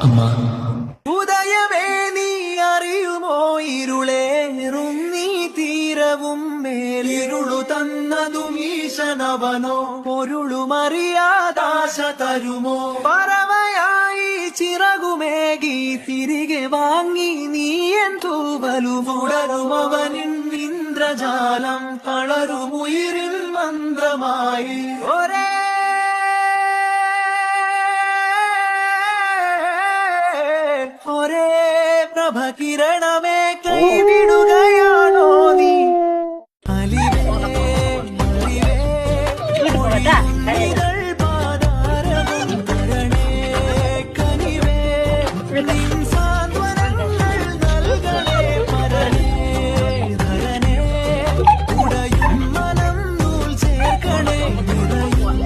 അമ്മ. ഉദയമേ നീ അറിയുമോ ഇരുളേറും നീ തീരവും മേലിരുളു തന്നതും ഈശനവനോ പൊരുളുമറിയാതാശ തരുമോ പറവയായി ചിറകുമേകി തിരികെ വാങ്ങി നീ എൻ തൂവലുമുടരും അവനിൻ ഇന്ദ്രജാലം കളരുമുയിരിൽ മന്ത്രമായി ഒരേ പ്രഭകിരണമേ കൈവി